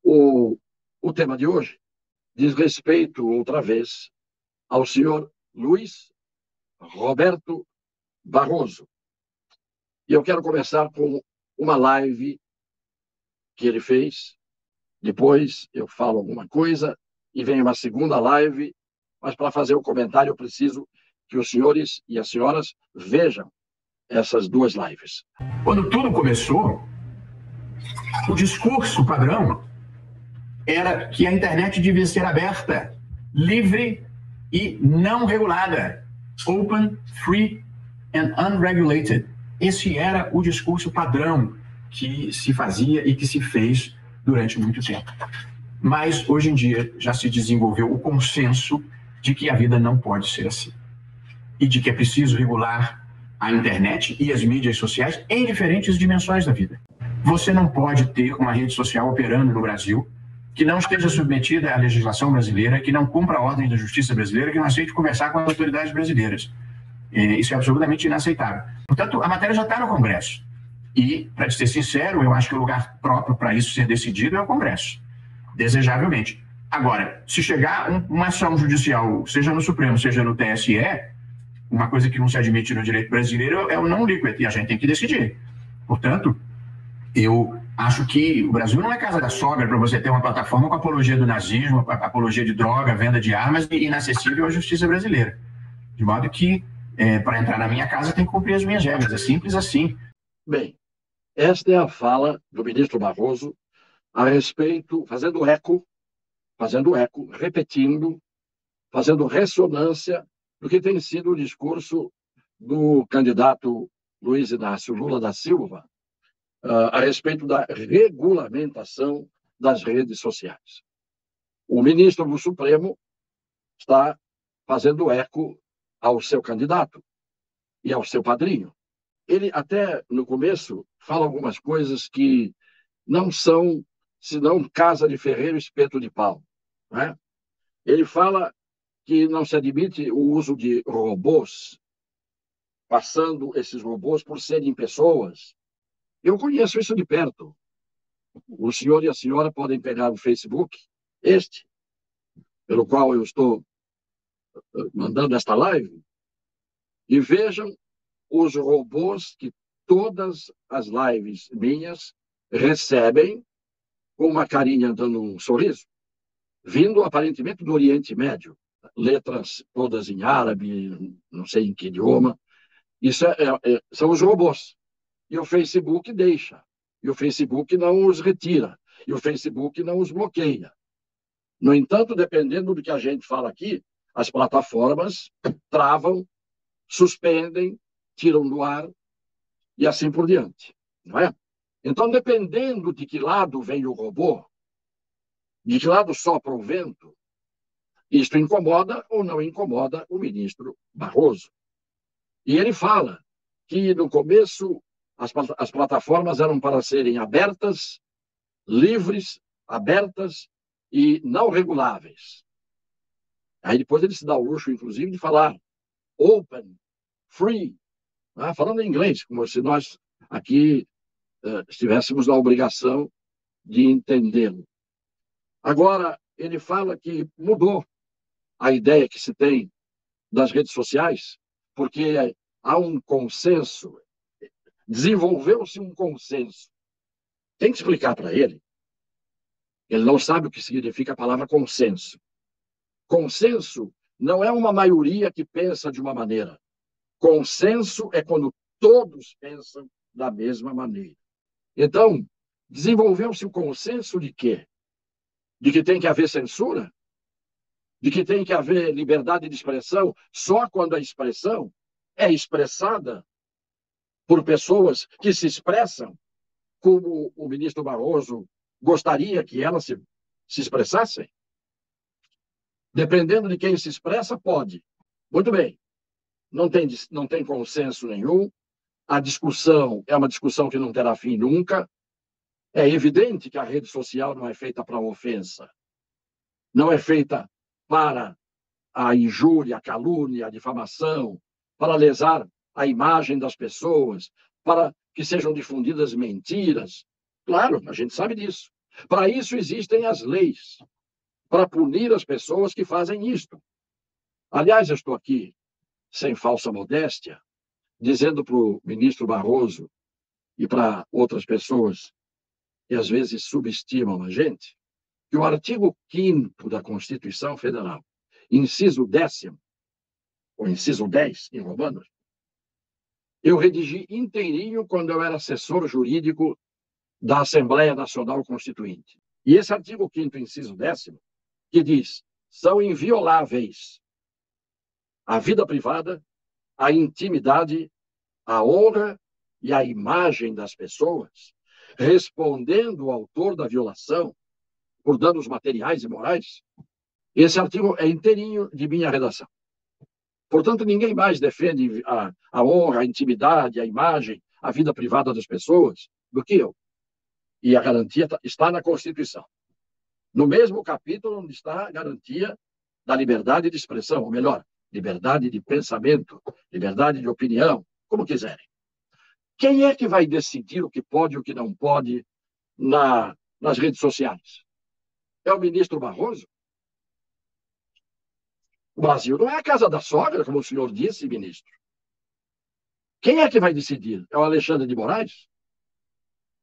O, o tema de hoje diz respeito, outra vez, ao senhor Luiz Roberto Barroso. E eu quero começar com uma live que ele fez. Depois eu falo alguma coisa e vem uma segunda live. Mas para fazer o comentário eu preciso que os senhores e as senhoras vejam essas duas lives. Quando tudo começou, o discurso padrão era que a internet devia ser aberta, livre e não regulada. Open, free and unregulated. Esse era o discurso padrão que se fazia e que se fez durante muito tempo. Mas, hoje em dia, já se desenvolveu o consenso de que a vida não pode ser assim. E de que é preciso regular a internet e as mídias sociais em diferentes dimensões da vida. Você não pode ter uma rede social operando no Brasil que não esteja submetida à legislação brasileira, que não cumpra a ordem da justiça brasileira, que não aceite conversar com as autoridades brasileiras. Isso é absolutamente inaceitável. Portanto, a matéria já está no Congresso. E, para ser sincero, eu acho que o lugar próprio para isso ser decidido é o Congresso, desejavelmente. Agora, se chegar uma ação judicial, seja no Supremo, seja no TSE, uma coisa que não se admite no direito brasileiro é o não liquid, e a gente tem que decidir. Portanto, eu acho que o Brasil não é casa da sogra para você ter uma plataforma com apologia do nazismo, apologia de droga, venda de armas e inacessível à justiça brasileira. De modo que, para entrar na minha casa, tem que cumprir as minhas regras. É simples assim. Bem, esta é a fala do ministro Barroso a respeito, fazendo eco, repetindo, fazendo ressonância do que tem sido o discurso do candidato Luiz Inácio Lula da Silva a respeito da regulamentação das redes sociais. O ministro do Supremo está fazendo eco ao seu candidato e ao seu padrinho. Ele até, no começo, fala algumas coisas que não são, senão casa de ferreiro, espeto de pau. Né? Ele fala que não se admite o uso de robôs, passando esses robôs por serem pessoas. Eu conheço isso de perto. O senhor e a senhora podem pegar o Facebook, pelo qual eu estou mandando esta live, e vejam os robôs que todas as lives minhas recebem com uma carinha dando um sorriso, vindo aparentemente do Oriente Médio, letras todas em árabe, não sei em que idioma. Isso são os robôs. E o Facebook deixa. E o Facebook não os retira. E o Facebook não os bloqueia. No entanto, dependendo do que a gente fala aqui, as plataformas travam, suspendem, tiram do ar e assim por diante. Não é? Então, dependendo de que lado vem o robô, de que lado sopra o vento, isto incomoda ou não incomoda o ministro Barroso. E ele fala que, no começo, as plataformas eram para serem abertas, livres, abertas e não reguláveis. Aí depois ele se dá o luxo, inclusive, de falar open, free, né? Falando em inglês, como se nós aqui estivéssemos na obrigação de entendê-lo. Agora, ele fala que mudou a ideia que se tem das redes sociais, porque há um consenso, desenvolveu-se um consenso. Tem que explicar para ele. Ele não sabe o que significa a palavra consenso. Consenso não é uma maioria que pensa de uma maneira. Consenso é quando todos pensam da mesma maneira. Então, desenvolveu-se o consenso de quê? De que tem que haver censura? De que tem que haver liberdade de expressão só quando a expressão é expressada por pessoas que se expressam como o ministro Barroso gostaria que elas se expressassem? Dependendo de quem se expressa, pode. Muito bem. Não tem consenso nenhum. A discussão é uma discussão que não terá fim nunca. É evidente que a rede social não é feita para a ofensa. Não é feita para a injúria, a calúnia, a difamação, para lesar a imagem das pessoas, para que sejam difundidas mentiras. Claro, a gente sabe disso. Para isso existem as leis, para punir as pessoas que fazem isto. Aliás, eu estou aqui, sem falsa modéstia, dizendo para o ministro Barroso e para outras pessoas que às vezes subestimam a gente, que o artigo 5º da Constituição Federal, inciso 10º, ou inciso 10 em Romanos, eu redigi inteirinho quando eu era assessor jurídico da Assembleia Nacional Constituinte. E esse artigo 5º, inciso 10º, que diz: são invioláveis a vida privada, a intimidade, a honra e a imagem das pessoas, respondendo o autor da violação por danos materiais e morais. Esse artigo é inteirinho de minha redação. Portanto, ninguém mais defende a honra, a intimidade, a imagem, a vida privada das pessoas do que eu. E a garantia está na Constituição. No mesmo capítulo onde está a garantia da liberdade de expressão, ou melhor, liberdade de pensamento, liberdade de opinião, como quiserem. Quem é que vai decidir o que pode e o que não pode nas redes sociais? É o ministro Barroso? O Brasil não é a casa da sogra, como o senhor disse, ministro. Quem é que vai decidir? É o Alexandre de Moraes?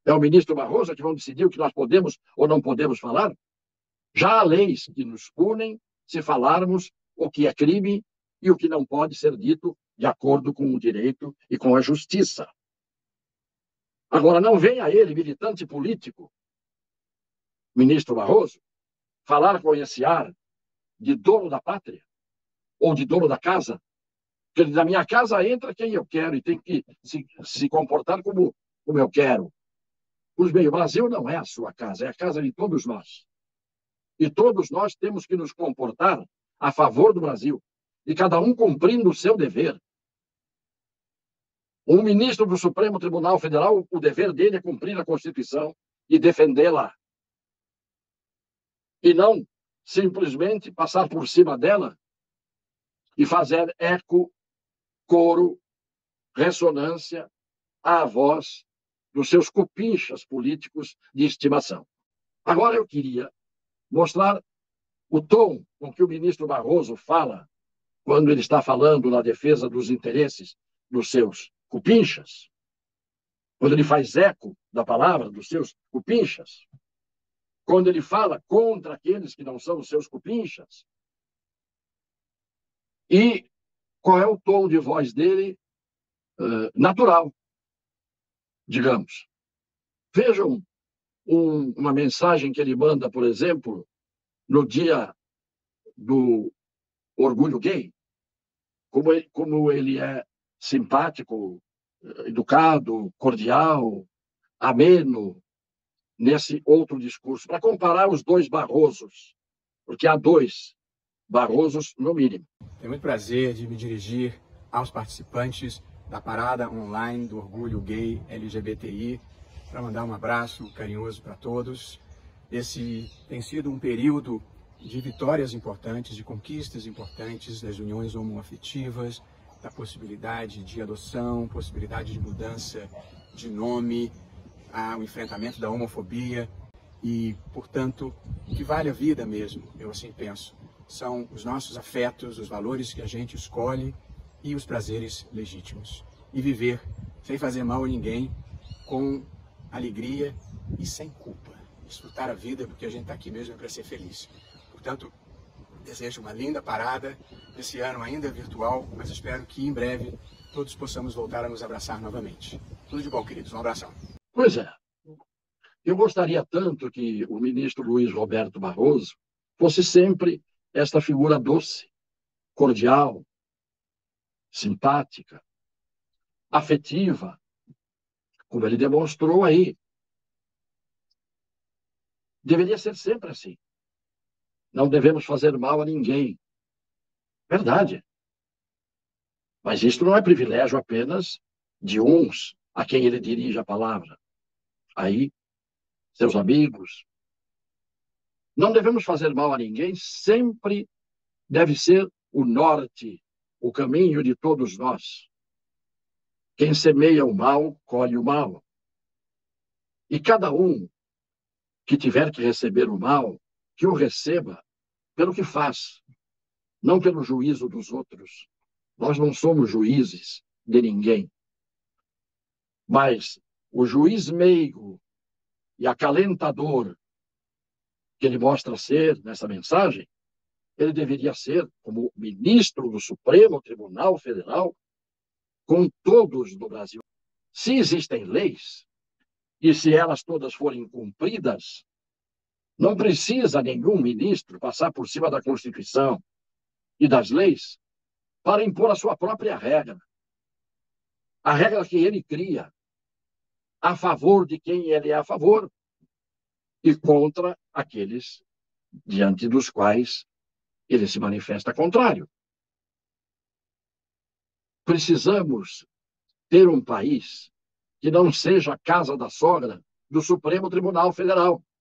É o ministro Barroso que vão decidir o que nós podemos ou não podemos falar? Já há leis que nos punem se falarmos o que é crime e o que não pode ser dito de acordo com o direito e com a justiça. Agora, não venha ele, militante político, ministro Barroso, falar com esse ar de dono da pátria ou de dono da casa, porque na minha casa entra quem eu quero e tem que se comportar como eu quero. Pois bem, o Brasil não é a sua casa, é a casa de todos nós. E todos nós temos que nos comportar a favor do Brasil, e cada um cumprindo o seu dever. Um ministro do Supremo Tribunal Federal, o dever dele é cumprir a Constituição e defendê-la. E não simplesmente passar por cima dela e fazer eco, coro, ressonância à voz dos seus cupinchas políticos de estimação. Agora eu queria mostrar o tom com que o ministro Barroso fala quando ele está falando na defesa dos interesses dos seus cupinchas, quando ele faz eco da palavra dos seus cupinchas, quando ele fala contra aqueles que não são os seus cupinchas. E qual é o tom de voz dele natural, digamos. Vejam uma mensagem que ele manda, por exemplo, no dia do orgulho gay, como ele é simpático, educado, cordial, ameno, nesse outro discurso, para comparar os dois Barrosos, porque há dois Barrosos no mínimo. Tenho muito prazer de me dirigir aos participantes da parada online do Orgulho Gay LGBTI, para mandar um abraço carinhoso para todos. Esse tem sido um período de vitórias importantes, de conquistas importantes das uniões homoafetivas, da possibilidade de adoção, possibilidade de mudança de nome, o enfrentamento da homofobia e, portanto, o que vale a vida mesmo, eu assim penso, são os nossos afetos, os valores que a gente escolhe e os prazeres legítimos. E viver sem fazer mal a ninguém, com alegria e sem culpa. Desfrutar a vida porque a gente está aqui mesmo para ser feliz. Portanto, desejo uma linda parada, esse ano ainda virtual, mas espero que em breve todos possamos voltar a nos abraçar novamente. Tudo de bom, queridos. Um abração. Pois é. Eu gostaria tanto que o ministro Luiz Roberto Barroso fosse sempre esta figura doce, cordial, simpática, afetiva, como ele demonstrou aí. Deveria ser sempre assim. Não devemos fazer mal a ninguém. Verdade. Mas isto não é privilégio apenas de uns a quem ele dirige a palavra. Aí, seus amigos. Não devemos fazer mal a ninguém, sempre deve ser o norte, o caminho de todos nós. Quem semeia o mal, colhe o mal. E cada um que tiver que receber o mal, que o receba pelo que faz, não pelo juízo dos outros. Nós não somos juízes de ninguém. Mas o juiz meigo e acalentador que ele mostra ser nessa mensagem, ele deveria ser como ministro do Supremo Tribunal Federal com todos do Brasil. Se existem leis, e se elas todas forem cumpridas, não precisa nenhum ministro passar por cima da Constituição e das leis para impor a sua própria regra. A regra que ele cria, a favor de quem ele é a favor e contra aqueles diante dos quais ele se manifesta contrário. Precisamos ter um país que não seja a casa da sogra do Supremo Tribunal Federal.